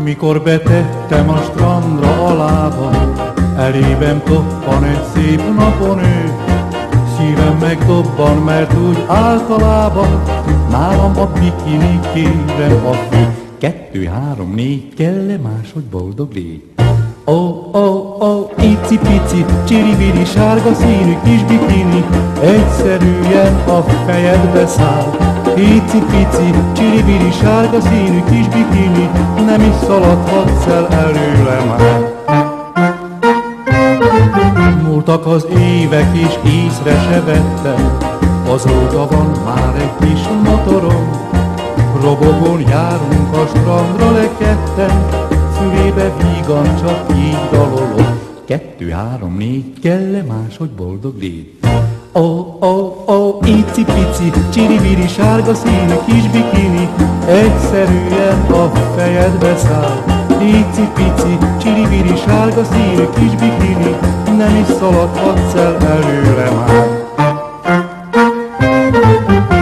Mikor betettem a strandra a lábam, elében toppan egy szép napon ő. Szívem megdobban, mert úgy általában nálam a bikini, kérem a fő. 2, 3, 4, kell-e máshogy boldog légy? Ó, ó, ó, icipici, csiribiri, sárga színű kis bikini, egyszerűen a fejedbe száll. Icipici, csiribiri, sárga színű kis bikini, nem is szaladhatsz el előle már. Múltak az évek és észre se vettem, azóta van már egy kis motorom. Robogon járunk a strandra leketten, fülébe vígan csak így dalolok. 2, 3, 4, kell-e máshogy boldog légy? Ó, ó, ó, icipici, csiribiri, sárga színű kis bikini, egyszerűen a fejedbe száll. Icipici, csiribiri, sárga színű kis bikini, nem is szaladhatsz el előle már.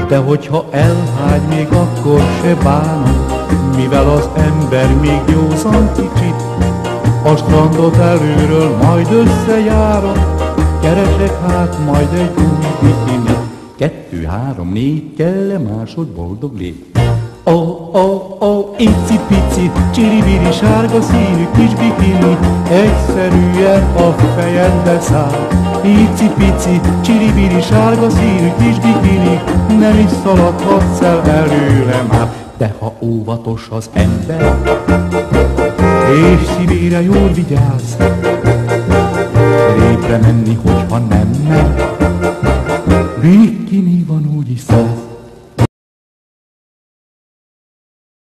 De hogyha elhágy, még akkor se bánom, mivel az ember még józan kicsit. A strandot előről majd összejárom, keresek hát majd egy új bikinit. 2, 3, 4, kell-e máshogy boldog légy? Ó, ó, ó, icipici, csiribiri, sárga színű kis bikini, egyszerűen a fejedbe száll. Icipici, csiribiri, sárga színű kis bikini, nem is szaladhatsz el előle már. De ha óvatos az ember, és szívére jól vigyáz, répre menni, hogyha nem mer, bikini van úgyis száz.